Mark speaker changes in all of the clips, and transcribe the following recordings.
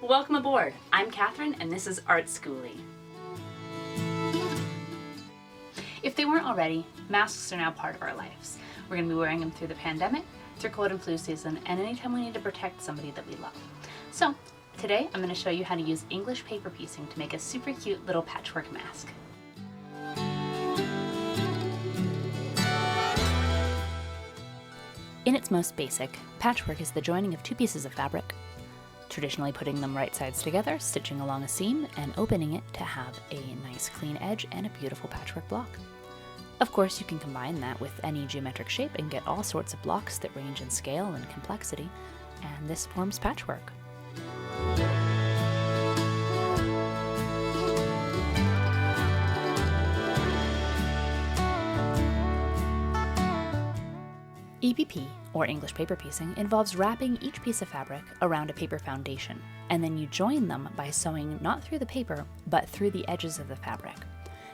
Speaker 1: Welcome aboard. I'm Katherine and this is Art Skoolie. If they weren't already, masks are now part of our lives. We're going to be wearing them through the pandemic, through cold and flu season, and anytime we need to protect somebody that we love. So today I'm going to show you how to use English paper piecing to make a super cute little patchwork mask. In its most basic, patchwork is the joining of two pieces of fabric, traditionally putting them right sides together, stitching along a seam, and opening it to have a nice clean edge and a beautiful patchwork block. Of course, you can combine that with any geometric shape and get all sorts of blocks that range in scale and complexity, and this forms patchwork. EPP, or English paper piecing, involves wrapping each piece of fabric around a paper foundation, and then you join them by sewing not through the paper, but through the edges of the fabric.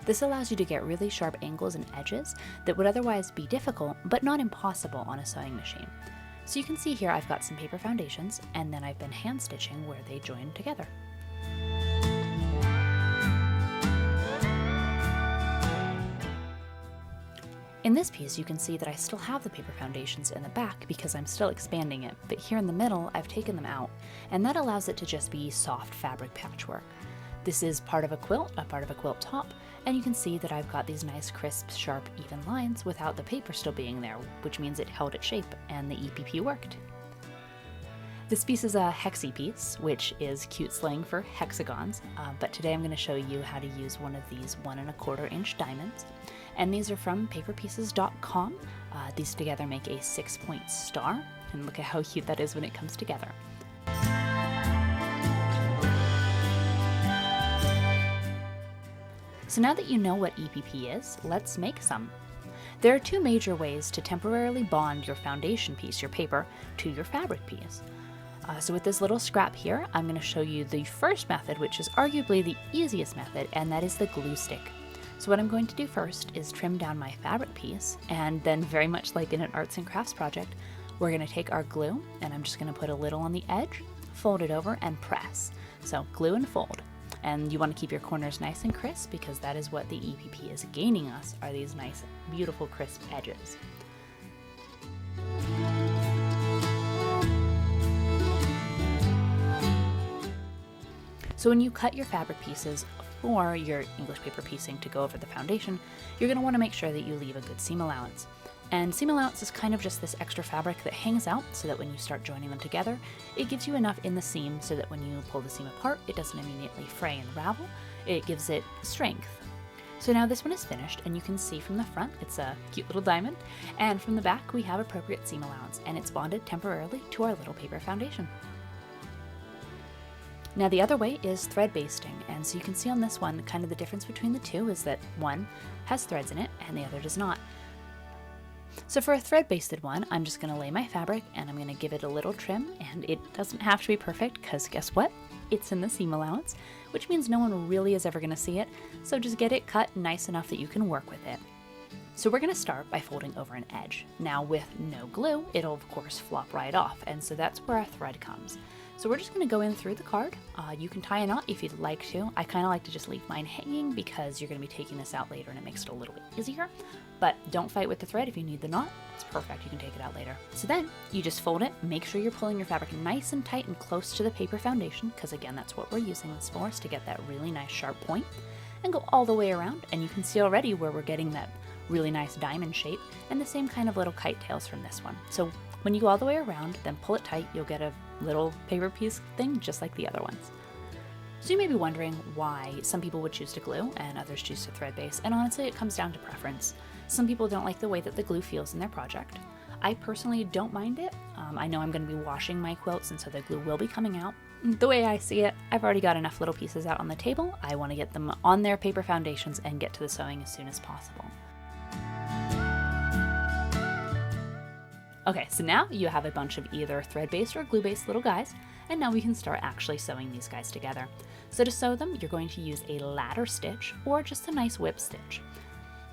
Speaker 1: This allows you to get really sharp angles and edges that would otherwise be difficult, but not impossible on a sewing machine. So you can see here I've got some paper foundations, and then I've been hand stitching where they join together. In this piece, you can see that I still have the paper foundations in the back because I'm still expanding it, but here in the middle, I've taken them out, and that allows it to just be soft fabric patchwork. This is part of a quilt top, and you can see that I've got these nice, crisp, sharp, even lines without the paper still being there, which means it held its shape, and the EPP worked. This piece is a hexie piece, which is cute slang for hexagons, but today I'm going to show you how to use one of these 1 1/4 inch diamonds. And these are from paperpieces.com. These together make a 6-point star, and look at how cute that is when it comes together. So now that you know what EPP is, let's make some. There are two major ways to temporarily bond your foundation piece, your paper, to your fabric piece. So with this little scrap here, I'm going to show you the first method, which is arguably the easiest method, and that is the glue stick. So what I'm going to do first is trim down my fabric piece, and then very much like in an arts and crafts project, we're going to take our glue, and I'm just going to put a little on the edge, fold it over, and press. So glue and fold. And you want to keep your corners nice and crisp because that is what the EPP is gaining us, are these nice, beautiful, crisp edges. So when you cut your fabric pieces for your English paper piecing to go over the foundation, you're going to want to make sure that you leave a good seam allowance. And seam allowance is kind of just this extra fabric that hangs out so that when you start joining them together, it gives you enough in the seam so that when you pull the seam apart, it doesn't immediately fray and ravel. It gives it strength. So now this one is finished, and you can see from the front it's a cute little diamond, and from the back we have appropriate seam allowance, and it's bonded temporarily to our little paper foundation. Now the other way is thread basting, and so you can see on this one kind of the difference between the two is that one has threads in it and the other does not. So for a thread basted one, I'm just going to lay my fabric and I'm going to give it a little trim, and it doesn't have to be perfect because guess what? It's in the seam allowance, which means no one really is ever going to see it, so just get it cut nice enough that you can work with it. So we're going to start by folding over an edge. Now with no glue, it'll of course flop right off, and so that's where our thread comes. So we're just going to go in through the card. You can tie a knot if you'd like to. I kind of like to just leave mine hanging because you're going to be taking this out later and it makes it a little bit easier. But don't fight with the thread if you need the knot. It's perfect, you can take it out later. So then you just fold it, make sure you're pulling your fabric nice and tight and close to the paper foundation, because again, that's what we're using this for, is to get that really nice sharp point, and go all the way around, and you can see already where we're getting that really nice diamond shape and the same kind of little kite tails from this one. So when you go all the way around, then pull it tight, you'll get a little paper piece thing just like the other ones. So you may be wondering why some people would choose to glue and others choose to thread base, and honestly it comes down to preference. Some people don't like the way that the glue feels in their project. I personally don't mind it. I know I'm going to be washing my quilts, and so the glue will be coming out. The way I see it, I've already got enough little pieces out on the table. I want to get them on their paper foundations and get to the sewing as soon as possible. Okay, so now you have a bunch of either thread-based or glue-based little guys, and now we can start actually sewing these guys together. So to sew them, you're going to use a ladder stitch or just a nice whip stitch.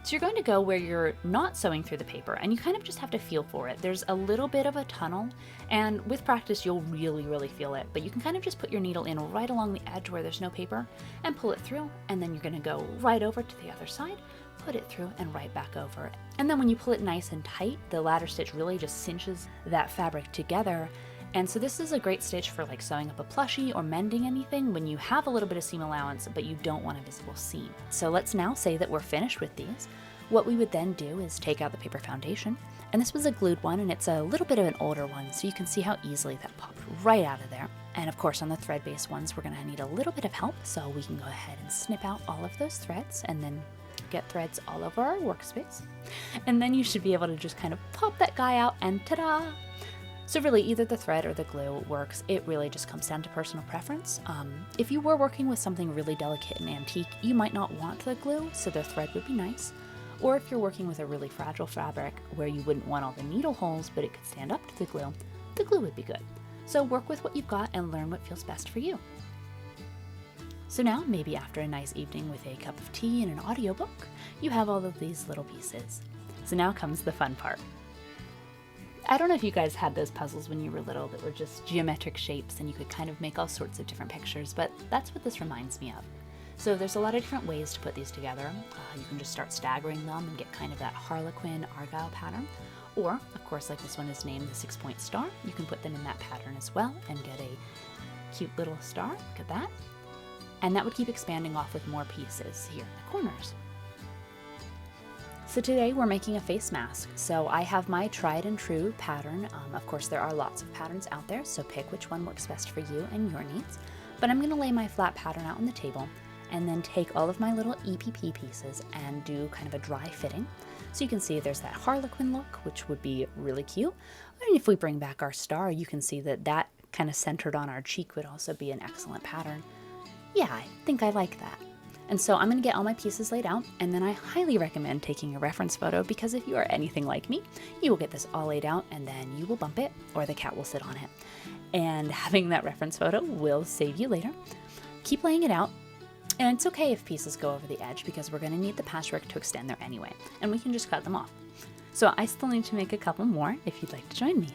Speaker 1: So you're going to go where you're not sewing through the paper, and you kind of just have to feel for it. There's a little bit of a tunnel, and with practice you'll really feel it, but you can kind of just put your needle in right along the edge where there's no paper and pull it through, and then you're going to go right over to the other side, put it through, and right back over. And then when you pull it nice and tight, the ladder stitch really just cinches that fabric together. And so this is a great stitch for like sewing up a plushie or mending anything when you have a little bit of seam allowance but you don't want a visible seam. So let's now say that we're finished with these. What we would then do is take out the paper foundation, and this was a glued one, and it's a little bit of an older one, so you can see how easily that popped right out of there. And of course on the thread-based ones we're going to need a little bit of help, so we can go ahead and snip out all of those threads and then get threads all over our workspace. And then you should be able to just kind of pop that guy out and ta-da! So really, either the thread or the glue works. It really just comes down to personal preference. If you were working with something really delicate and antique, you might not want the glue, so the thread would be nice. Or if you're working with a really fragile fabric where you wouldn't want all the needle holes, but it could stand up to the glue would be good. So work with what you've got and learn what feels best for you. So now, maybe after a nice evening with a cup of tea and an audiobook, you have all of these little pieces. So now comes the fun part. I don't know if you guys had those puzzles when you were little that were just geometric shapes and you could kind of make all sorts of different pictures, but that's what this reminds me of. So there's a lot of different ways to put these together. You can just start staggering them and get kind of that Harlequin Argyle pattern. Or, of course, like this one is named the 6-point star, you can put them in that pattern as well and get a cute little star. Look at that. And that would keep expanding off with more pieces here in the corners. So today we're making a face mask. So I have my tried and true pattern. Of course, there are lots of patterns out there, so pick which one works best for you and your needs. But I'm gonna lay my flat pattern out on the table and then take all of my little EPP pieces and do kind of a dry fitting. So you can see there's that Harlequin look, which would be really cute. And if we bring back our star, you can see that that kind of centered on our cheek would also be an excellent pattern. Yeah, I think I like that. And so I'm going to get all my pieces laid out, and then I highly recommend taking a reference photo, because if you are anything like me, you will get this all laid out and then you will bump it or the cat will sit on it. And having that reference photo will save you later. Keep laying it out, and it's okay if pieces go over the edge because we're going to need the patchwork to extend there anyway, and we can just cut them off. So I still need to make a couple more if you'd like to join me.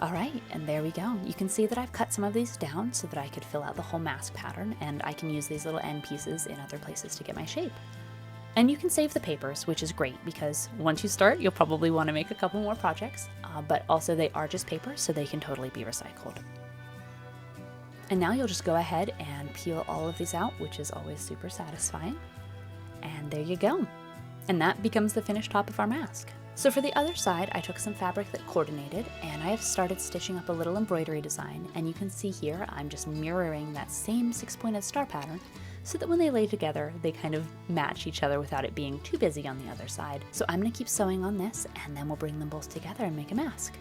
Speaker 1: All right, and there we go. You can see that I've cut some of these down so that I could fill out the whole mask pattern, and I can use these little end pieces in other places to get my shape. And you can save the papers, which is great because once you start, you'll probably want to make a couple more projects, but also they are just paper, so they can totally be recycled. And now you'll just go ahead and peel all of these out, which is always super satisfying. And there you go. And that becomes the finished top of our mask. So for the other side, I took some fabric that coordinated, and I have started stitching up a little embroidery design, and you can see here I'm just mirroring that same 6-pointed star pattern so that when they lay together, they kind of match each other without it being too busy on the other side. So I'm going to keep sewing on this, and then we'll bring them both together and make a mask.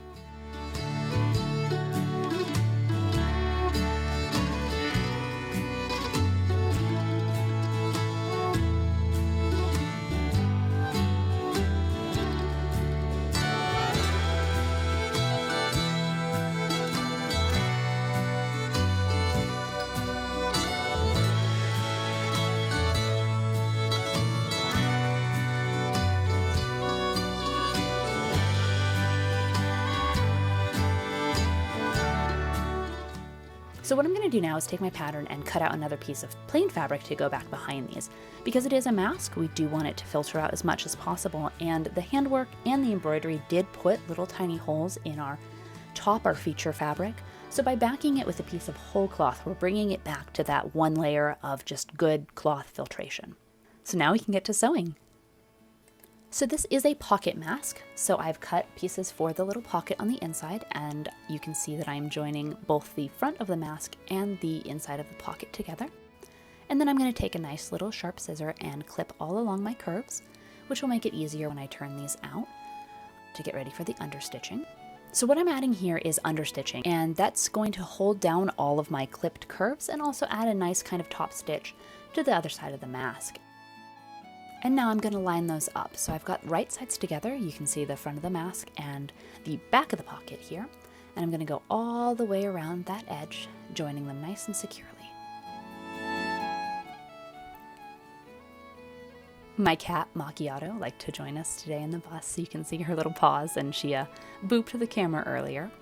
Speaker 1: So what I'm going to do now is take my pattern and cut out another piece of plain fabric to go back behind these. Because it is a mask, we do want it to filter out as much as possible, and the handwork and the embroidery did put little tiny holes in our top, our feature fabric. So by backing it with a piece of whole cloth, we're bringing it back to that one layer of just good cloth filtration. So now we can get to sewing. So this is a pocket mask, so I've cut pieces for the little pocket on the inside, and you can see that I'm joining both the front of the mask and the inside of the pocket together. And then I'm going to take a nice little sharp scissor and clip all along my curves, which will make it easier when I turn these out to get ready for the understitching. So what I'm adding here is understitching, and that's going to hold down all of my clipped curves and also add a nice kind of top stitch to the other side of the mask. And now I'm going to line those up. So I've got right sides together. You can see the front of the mask and the back of the pocket here. And I'm going to go all the way around that edge, joining them nice and securely. My cat, Macchiato, liked to join us today in the bus, so you can see her little paws, and she booped the camera earlier.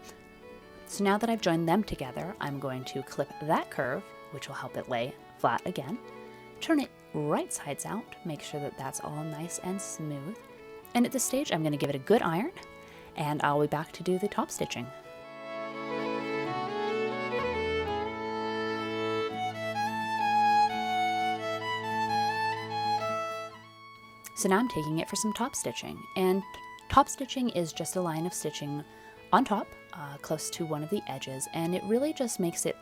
Speaker 1: So now that I've joined them together, I'm going to clip that curve, which will help it lay flat again. Turn it right sides out, make sure that that's all nice and smooth. And at this stage, I'm going to give it a good iron, and I'll be back to do the top stitching. So now I'm taking it for some top stitching, and top stitching is just a line of stitching on top, close to one of the edges, and it really just makes it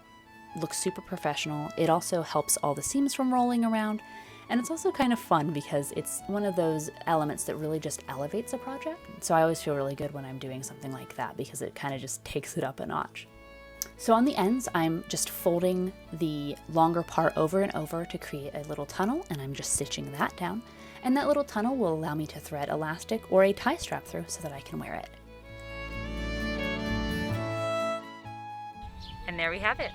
Speaker 1: look super professional. It also helps all the seams from rolling around, and it's also kind of fun because it's one of those elements that really just elevates a project. So I always feel really good when I'm doing something like that because it kind of just takes it up a notch. So on the ends, I'm just folding the longer part over and over to create a little tunnel, and I'm just stitching that down. And that little tunnel will allow me to thread elastic or a tie strap through so that I can wear it.
Speaker 2: And there we have it.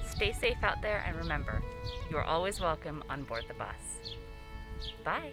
Speaker 2: Stay safe out there, and remember, you are always welcome on board the bus. Bye.